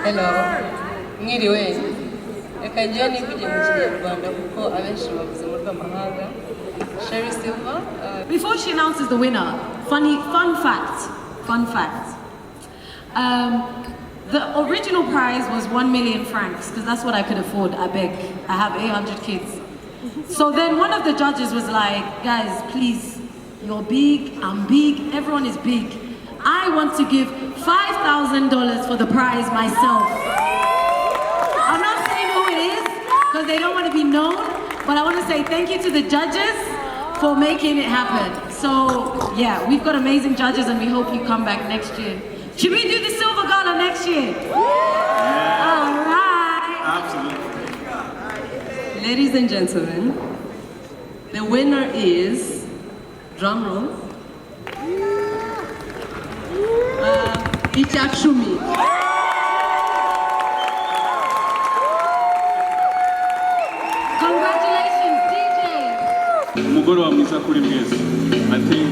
Hello. Niwe. Reka njye nivugire mu Kinyarwanda kuko abenshi bavuze mu rw'amahanga. Sherry Silva. Before she announces the winner, fun fact. The original prize was 1 million francs because that's what I could afford. I beg. I have 800 kids. So then one of the judges was like, guys, please, you're big, I'm big, everyone is big. I want to give $5,000 for the prize myself. I'm not saying who it is because they don't want to be known, but I want to say thank you to the judges for making it happen. So yeah, we've got amazing judges and we hope you come back next year. Should we do the Silver Gala next year? Yeah. All right. Absolutely. Ladies and gentlemen, the winner is, drum roll, Ichachumi. Congratulations, DJ. Umugoroba mwiza kuri mwese. I think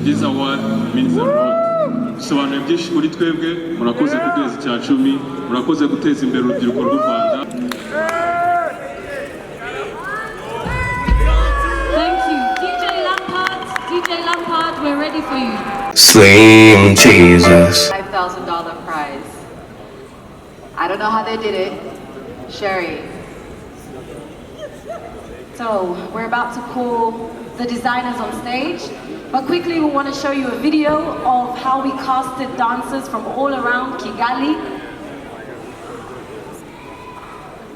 this award means a lot. Bisobanuye byinshi kuri twebwe, murakoze kugeza Ichachumi, murakoze guteza imbere urubyiruko rw'u Rwanda. Thank you. DJ Lampard, we're ready for you. Slim Jesus. $5,000 prize. I don't know how they did it. Sherry. So, we're about to call the designers on stage, but quickly we want to show you a video of how we casted dancers from all around Kigali.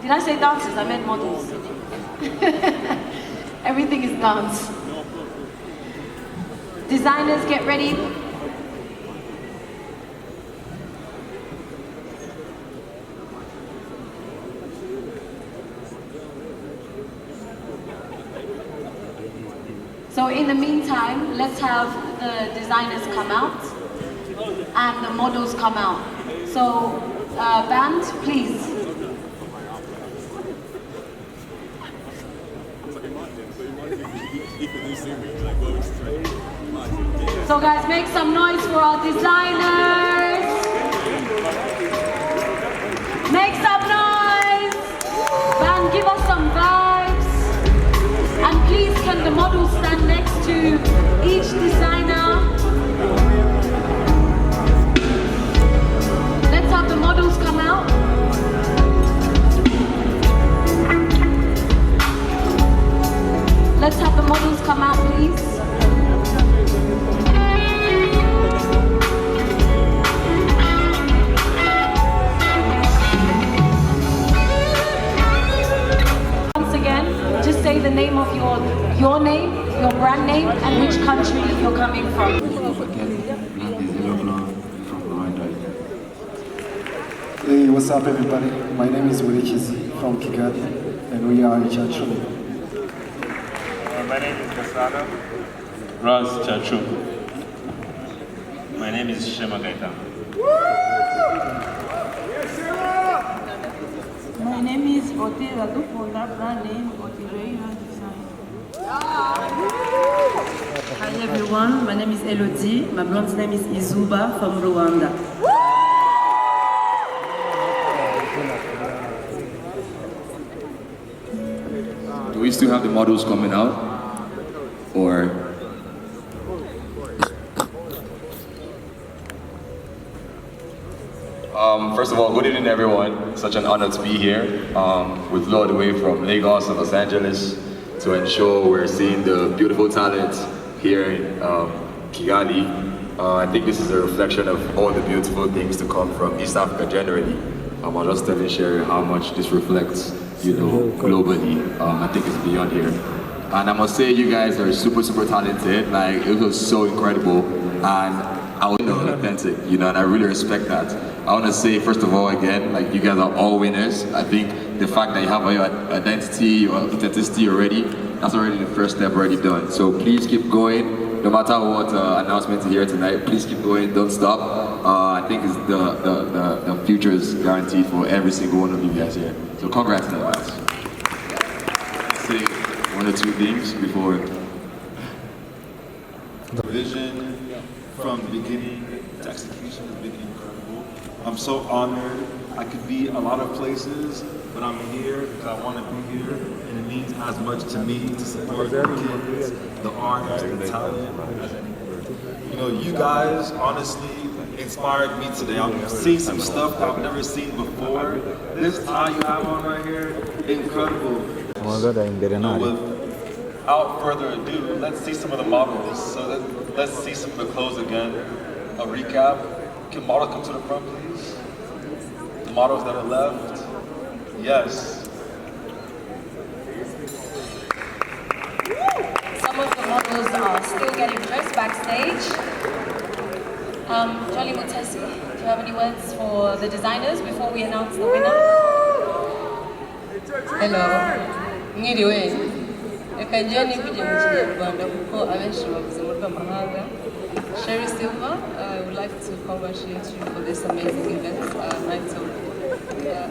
Did I say dancers? I meant models. Everything is dance. Designers, get ready. So in the meantime, let's have the designers come out and the models come out. So band, please. So guys, make some noise for our designers. Make some noise. Band, give us some vibes. And please, can the models stand next to each designer? Let's have the models come out. Let's have the models come out, please. Say the name of your name, your brand name, and which country you're coming from. Hey, what's up everybody? My name is Mutesi from Kigali, and we are in Chachum. My name is Kasada. Raz Chachum. My name is Shema Gaita. My name is Otela Duponda, brand name Otireira Design. Hi everyone, my name is Elodie. My blonde name is Izuba from Murwanda. Do we still have the models coming out? Or? First of all, good evening everyone. Such an honor to be here. We've flew all the way from Lagos and Los Angeles to ensure we're seeing the beautiful talent here in Kigali. I think this is a reflection of all the beautiful things to come from East Africa generally. I was just telling Sherry how much this reflects, globally. I think it's beyond here. And I must say, you guys are super, super talented. Like, it was so incredible. And I was authentic, and I really respect that. I want to say, first of all, again, like, you guys are all winners. I think the fact that you have your identity, your authenticity already, that's already the first step already done. So please keep going. No matter what announcement you hear tonight, please keep going, don't stop. I think it's the future is guaranteed for every single one of you guys here. So congrats in advance. Say one or two things before. The vision from the beginning to execution has been incredible. I'm so honored. I could be a lot of places, but I'm here because I want to be here, and it means as much to me to support the kids, the artists, the talent. You know, you guys honestly inspired me today. I've seen some stuff that I've never seen before. This tie you have on right here, incredible. Without further ado, let's see some of the models. So let's see some of the clothes again. A recap. Can models come to the front, please? The models that are left. Yes. Some of the models are still getting dressed backstage. Jolly Mutesi, do you have any words for the designers before we announce the winner? Hello. Niwe. Reka njye nivugire mu Kinyarwanda kuko abenshi bavuze mu rw'amahanga. Sherry Silva, I would like to congratulate you for this amazing event, night of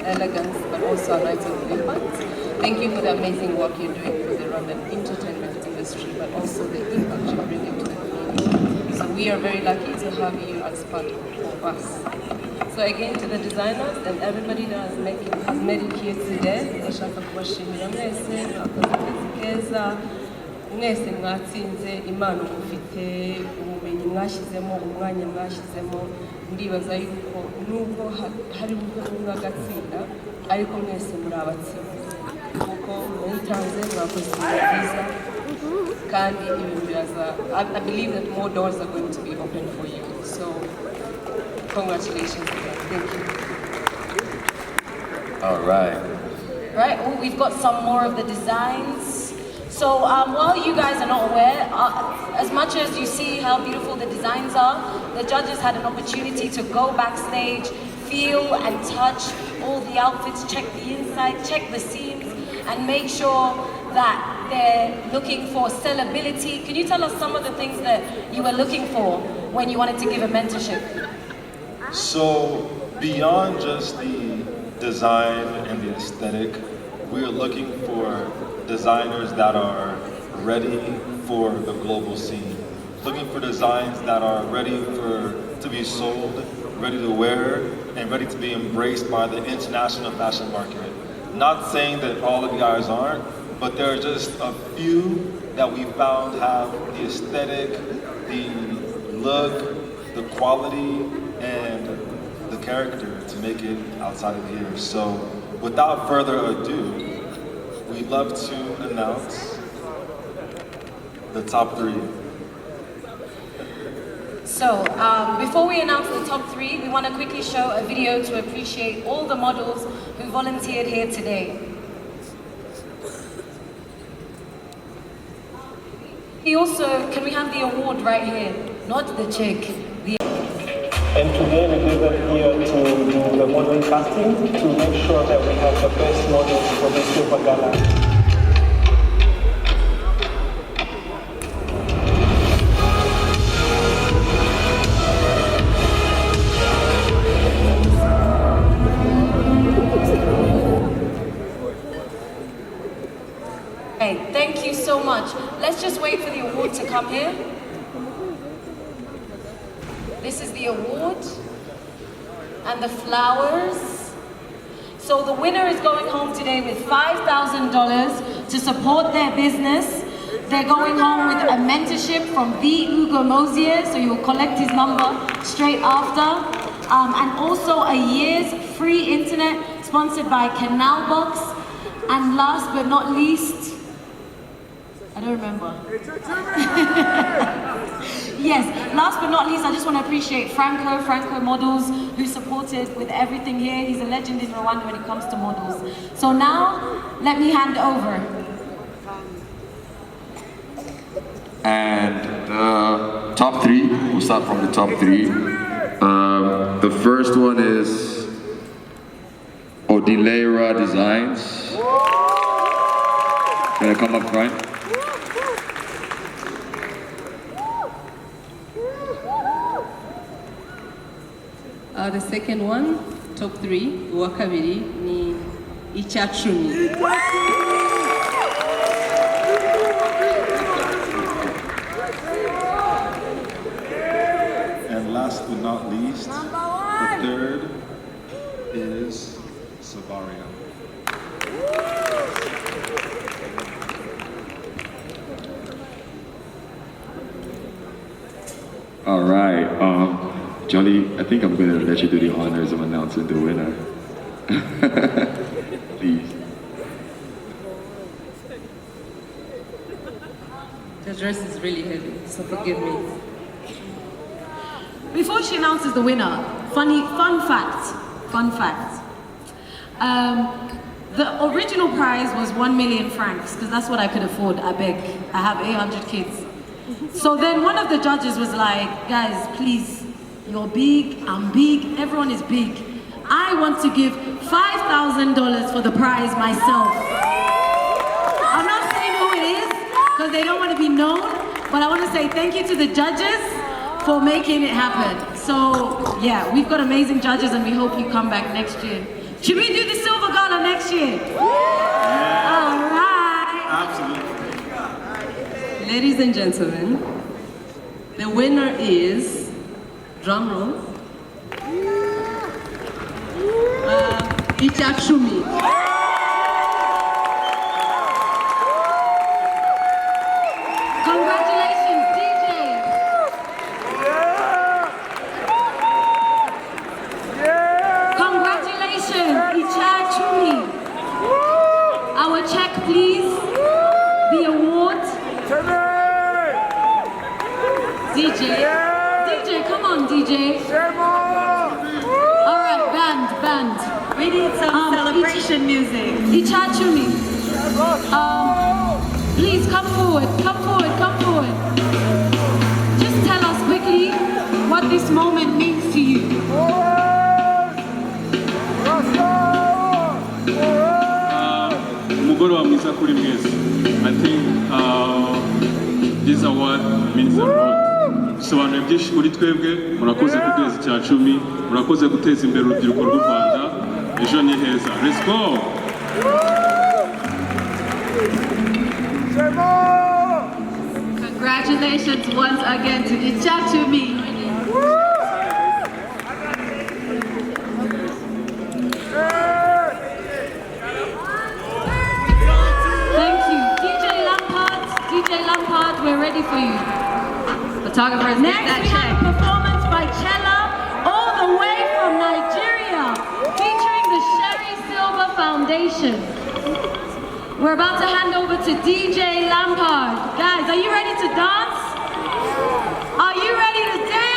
elegance, but also a night of impact. Thank you for the amazing work you're doing for the Rwandan entertainment industry, but also the impact you're bringing to the community. So we are very lucky to have you as part of us. So again, to the designers and everybody that has made it here today, ndashaka kubashimira mwese, mwakoze akazi keza, mwese mwatsinze, impano mufite, ubumenyi mwashyizemo, umwanya mwashyizemo, ndibaza yuko nubwo hari umwe agatsinda, ariko mwese muri abatsinze. Kuko mwitanze, mwakoze byiza, kandi ibintu biraza. I believe that more doors are going to be open for you. So congratulations again. Thank you. All right. Right, we've got some more of the designs. So while you guys are not aware, as much as you see how beautiful the designs are, the judges had an opportunity to go backstage, feel and touch all the outfits, check the inside, check the seams, and make sure that they're looking for sellability. Can you tell us some of the things that you were looking for when you wanted to give a mentorship? So beyond just the design and the aesthetic, we are looking for designers that are ready for the global scene. Looking for designs that are ready to be sold, ready to wear, and ready to be embraced by the international fashion market. Not saying that all of you guys aren't, but there are just a few that we found have the aesthetic, the look, the quality, and the character to make it outside of here. So without further ado, we'd love to announce the top 3. So before we announce the top 3, we want to quickly show a video to appreciate all the models who volunteered here today. He also, can we have the award right here? Not the check. And today we gathered here to do the modeling casting to make sure that we have the best models for the Silver Gala. Hey, thank you so much. Let's just wait for the award to come here. This is the award and the flowers. So the winner is going home today with $5,000 to support their business. They're going home with a mentorship from the Ubikoze, so you'll collect his number straight after. And also a year's free internet sponsored by Canalbox. And last but not least, I don't remember. Yes, last but not least, I just want to appreciate Franco Models, who supported with everything here. He's a legend in Rwanda when it comes to models. So now, let me hand over. And the top 3, we'll start from the top 3. The first one is Odilera Designs. Gonna come up front. The second one, top 3, uwa kabiri ni icyacumi. And last but not least, the third barrier. All right, Jolly, I think I'm going to let you do the honors of announcing the winner. Please. The dress is really heavy, so forgive me. Before she announces the winner, fun fact. The original prize was 1 million francs, because that's what I could afford, I beg. I have 800 kids. So then one of the judges was like, guys, please, you're big, I'm big, everyone is big. I want to give $5,000 for the prize myself. I'm not saying who it is, because they don't want to be known, but I want to say thank you to the judges for making it happen. So yeah, we've got amazing judges and we hope you come back next year. Should we do the Silver Gala next year? Yeah. All right. Absolutely. Ladies and gentlemen, the winner is, drum roll, Ichachumi. Congratulations, DJ. Congratulations, Ichachumi. Our check, please. The award. DJ, come on, DJ. All right, band. We need some celebration music. Ichachumi, please come forward. Just tell us quickly what this moment means to you. Umugoroba mwiza kuri mwese. I think this award means a lot. Bisobanuye byinshi kuri twebwe, murakoze kugeza icya 10, murakoze guteza imbere urubyiruko rw'u Rwanda, ejo ni heza. Let's go! Congratulations once again to Ichachumi. Thank you. DJ Lampard, we're ready for you. Photographers, next we have a performance by Chella, all the way from Nigeria, featuring the Sherry Silver Foundation. We're about to hand over to DJ Lampard. Guys, are you ready to dance? Are you ready to dance?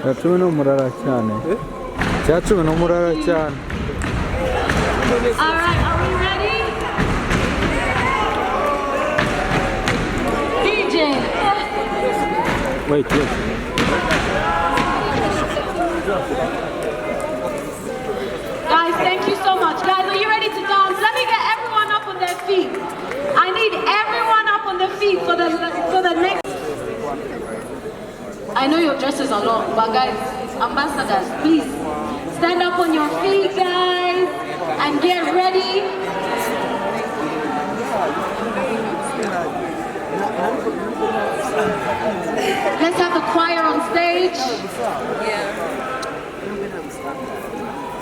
Aratu no murara cyane. Cyacu no murara cyane. All right, are we ready? DJ. Wait. Guys, thank you so much. Guys, are you ready to dance? Let me get everyone up on their feet. I need everyone up on their feet for the next. I know your dresses are long, but guys, ambassadors, please stand up on your feet, guys, and get ready. Let's have the choir on stage. Yeah.